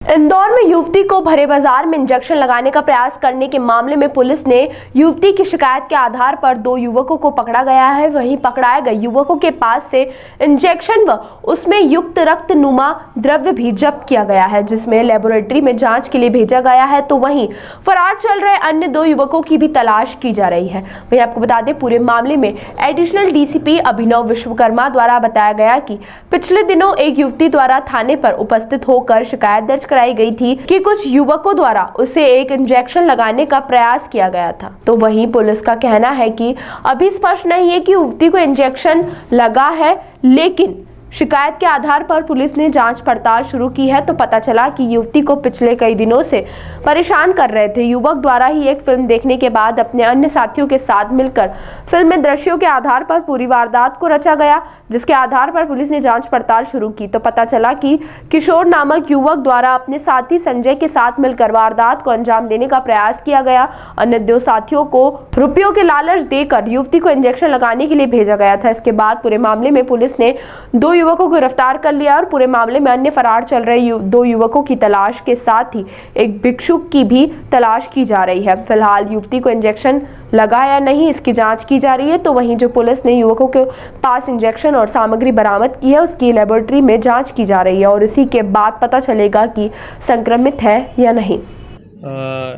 इंदौर में युवती को भरे बाजार में इंजेक्शन लगाने का प्रयास करने के मामले में पुलिस ने युवती की शिकायत के आधार पर 2 युवकों को पकड़ा गया है। वहीं पकड़ाए गए युवकों के पास से इंजेक्शन व उसमें युक्त रक्त नुमा द्रव्य भी जब्त किया गया है, जिसमें लेबोरेटरी में जांच के लिए भेजा गया है। तो वहीं फरार चल रहे अन्य 2 युवकों की भी तलाश की जा रही है। वहीं आपको बता दें, पूरे मामले में एडिशनल डीसीपी अभिनव विश्वकर्मा द्वारा बताया गया कि पिछले दिनों एक युवती द्वारा थाने पर उपस्थित होकर शिकायत दर्ज कराई गई थी कि कुछ युवकों द्वारा उसे एक इंजेक्शन लगाने का प्रयास किया गया था। तो वहीं पुलिस का कहना है कि अभी स्पष्ट नहीं है कि युवती को इंजेक्शन लगा है, लेकिन शिकायत के आधार पर पुलिस ने जांच पड़ताल शुरू की है। तो पता चला कि युवती को पिछले कई दिनों से परेशान कर रहे थे। युवक द्वारा ही एक फिल्म देखने के बाद अपने अन्य साथियों के साथ मिलकर फिल्म में दृश्यों के आधार पर पूरी वारदात को रचा गया, जिसके आधार पर पुलिस ने जांच पड़ताल शुरू की। तो पता चला कि किशोर नामक युवक द्वारा अपने साथी संजय के साथ मिलकर वारदात को अंजाम देने का प्रयास किया गया। अन्य 2 साथियों को रुपयों के लालच देकर युवती को इंजेक्शन लगाने के लिए भेजा गया था। इसके बाद पूरे मामले में पुलिस ने 2 युवकों को गिरफ्तार कर लिया और पूरे मामले में अन्य फरार चल रहे 2 युवकों की तलाश के साथ ही एक भिक्षुक की भी तलाश की जा रही है। फिलहाल युवती को इंजेक्शन लगा या नहीं, इसकी जांच की जा रही है। तो वहीं जो पुलिस ने युवकों के पास इंजेक्शन और सामग्री बरामद की है, उसकी लेबोरेटरी में जांच की जा रही है और इसी के बाद पता चलेगा कि संक्रमित है या नहीं।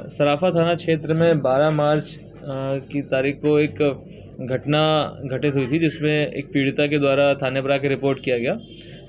सराफा थाना क्षेत्र में 12 मार्च की तारीख को एक घटना घटित हुई थी, जिसमें एक पीड़िता के द्वारा थाने पर आकर रिपोर्ट किया गया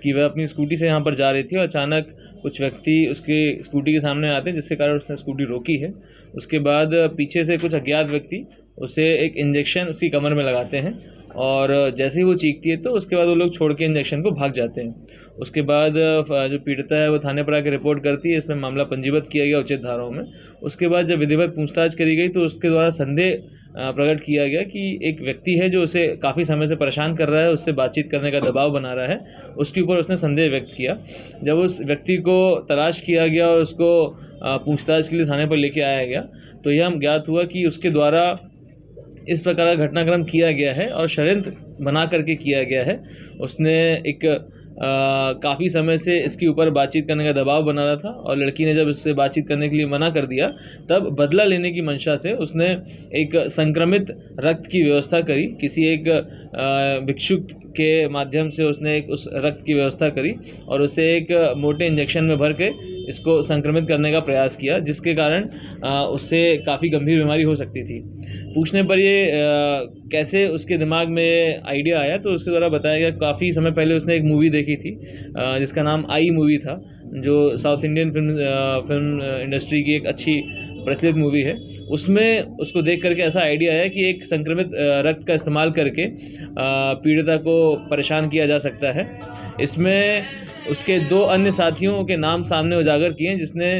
कि वह अपनी स्कूटी से यहाँ पर जा रही थी और अचानक कुछ व्यक्ति उसके स्कूटी के सामने आते हैं, जिसके कारण उसने स्कूटी रोकी है। उसके बाद पीछे से कुछ अज्ञात व्यक्ति उसे एक इंजेक्शन उसकी कमर में लगाते हैं और जैसे ही वो चीखती है तो उसके बाद वो लोग छोड़ के इंजेक्शन को भाग जाते हैं। उसके बाद जो पीड़िता है वो थाने पर आकर रिपोर्ट करती है। इसमें मामला पंजीबद्ध किया गया उचित धाराओं में। उसके बाद जब विधिवत पूछताछ करी गई तो उसके द्वारा संदेह प्रकट किया गया कि एक व्यक्ति है जो उसे काफ़ी समय से परेशान कर रहा है, उससे बातचीत करने का दबाव बना रहा है, उसके ऊपर उसने संदेह व्यक्त किया। जब उस व्यक्ति को तलाश किया गया और उसको पूछताछ के लिए थाने पर लेके आया गया तो यह हम ज्ञात हुआ कि उसके द्वारा इस प्रकार का घटनाक्रम किया गया है और षड्यंत्र बना करके किया गया है। उसने एक काफ़ी समय से इसके ऊपर बातचीत करने का दबाव बना रहा था और लड़की ने जब इससे बातचीत करने के लिए मना कर दिया तब बदला लेने की मंशा से उसने एक संक्रमित रक्त की व्यवस्था करी। किसी एक भिक्षुक के माध्यम से उसने एक उस रक्त की व्यवस्था करी और उसे एक मोटे इंजेक्शन में भर के इसको संक्रमित करने का प्रयास किया, जिसके कारण उससे काफ़ी गंभीर बीमारी हो सकती थी। पूछने पर ये कैसे उसके दिमाग में आइडिया आया तो उसके द्वारा बताया गया काफ़ी समय पहले उसने एक मूवी देखी थी जिसका नाम आई मूवी था, जो साउथ इंडियन फिल्म इंडस्ट्री की एक अच्छी प्रचलित मूवी है। उसमें उसको देख करके ऐसा आइडिया आया कि एक संक्रमित रक्त का इस्तेमाल करके पीड़िता को परेशान किया जा सकता है। इसमें उसके 2 अन्य साथियों के नाम सामने उजागर किए हैं जिसने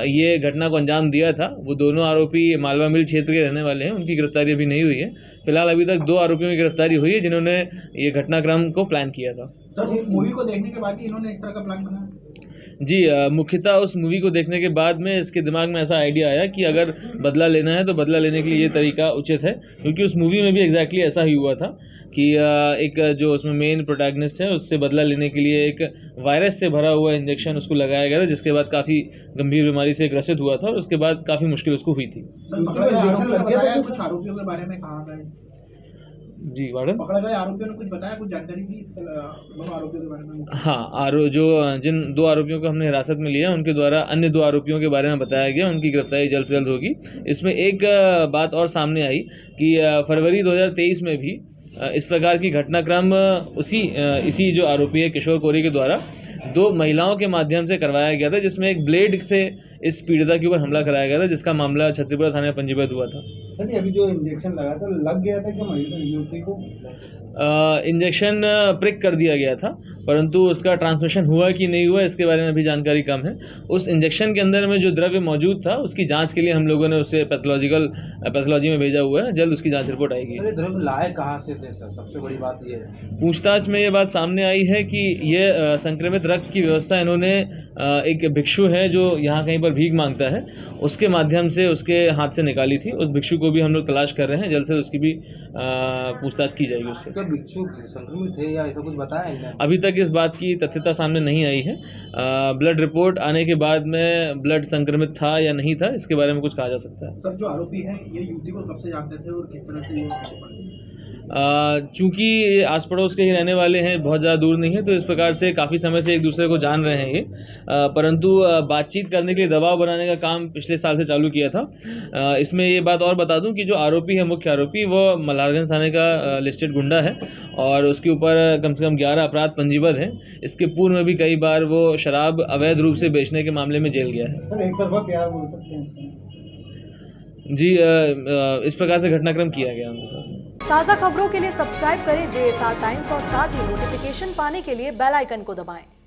ये घटना को अंजाम दिया था। वो दोनों आरोपी मालवा मिल क्षेत्र के रहने वाले हैं। उनकी गिरफ्तारी अभी नहीं हुई है। फिलहाल अभी तक 2 आरोपियों की गिरफ्तारी हुई है जिन्होंने ये घटनाक्रम को प्लान किया था। सर, मूवी को देखने के बाद ही इन्होंने इस तरह का प्लान बनाया? जी, मुख्यतः उस मूवी को देखने के बाद में इसके दिमाग में ऐसा आइडिया आया कि अगर बदला लेना है तो बदला लेने के लिए ये तरीका उचित है, क्योंकि उस मूवी में भी एग्जैक्टली ऐसा ही हुआ था कि एक जो उसमें मेन प्रोटैगनिस्ट है उससे बदला लेने के लिए एक वायरस से भरा हुआ इंजेक्शन उसको लगाया गया था, जिसके बाद काफ़ी गंभीर बीमारी से ग्रसित हुआ था और उसके बाद काफ़ी मुश्किल उसको हुई थी। कुछ आरोपियों के बारे में कहा गया? जी वार्डन, पकड़े गए आरोपियों ने कुछ बताया, कुछ जानकारी दी दोनों आरोपियों के बारे में? हाँ, जिन 2 आरोपियों को हमने हिरासत में लिया उनके द्वारा अन्य 2 आरोपियों के बारे में बताया गया। उनकी गिरफ्तारी जल्द से जल्द होगी। इसमें एक बात और सामने आई कि फरवरी 2023 में भी इस प्रकार की घटनाक्रम इसी जो आरोपी है किशोर कोरी के द्वारा 2 महिलाओं के माध्यम से करवाया गया था, जिसमें एक ब्लेड से इस पीड़िता के ऊपर हमला कराया गया था, जिसका मामला छत्तीसपुरा थाने में पंजीबद्ध हुआ था। सर, अभी जो इंजेक्शन लगा था लग गया था क्या युवती को? इंजेक्शन प्रिक कर दिया गया था, परंतु उसका ट्रांसमिशन हुआ कि नहीं हुआ इसके बारे में अभी जानकारी कम है। उस इंजेक्शन के अंदर में जो द्रव्य मौजूद था उसकी जांच के लिए हम लोगों ने उसे पैथोलॉजी में भेजा हुआ है। जल्द उसकी जांच रिपोर्ट आएगी। अरे द्रव्य लाए कहाँ से थे सर? सबसे बड़ी बात ये है, पूछताछ में ये बात सामने आई है कि ये संक्रमित रक्त की व्यवस्था इन्होंने एक भिक्षु है जो यहाँ कहीं पर भीख मांगता है, उसके माध्यम से उसके हाथ से निकाली थी। उस भिक्षु को भी हम लोग तलाश कर रहे हैं, जल्द से उसकी भी पूछताछ की जाएगी उससे। भिक्षु संक्रमित थे या ऐसा कुछ बताया? अभी तक तक इस बात की तथ्यता सामने नहीं आई है। ब्लड रिपोर्ट आने के बाद में ब्लड संक्रमित था या नहीं था, इसके बारे में कुछ कहा जा सकता है। सर, जो आरोपी हैं ये युवती को कब से जानते थे और किस तरह से ये पीछे पड़े? चूँकि ये आस पड़ोस के ही रहने वाले हैं, बहुत ज़्यादा दूर नहीं है, तो इस प्रकार से काफ़ी समय से एक दूसरे को जान रहे हैं ये। परंतु बातचीत करने के लिए दबाव बनाने का काम पिछले साल से चालू किया था। इसमें ये बात और बता दूं कि जो आरोपी है, मुख्य आरोपी, वो मल्हारगंज थाने का लिस्टेड गुंडा है और उसके ऊपर कम से कम 11 अपराध पंजीबद्ध हैं। इसके पूर्व में भी कई बार वो शराब अवैध रूप से बेचने के मामले में जेल गया है। सर, एक तरफा प्यार बोल सकते हैं इसमें? जी, इस प्रकार से घटनाक्रम किया गया उनके साथ। ताज़ा खबरों के लिए सब्सक्राइब करें JSR टाइम्स और साथ ही नोटिफिकेशन पाने के लिए बेल आइकन को दबाएं।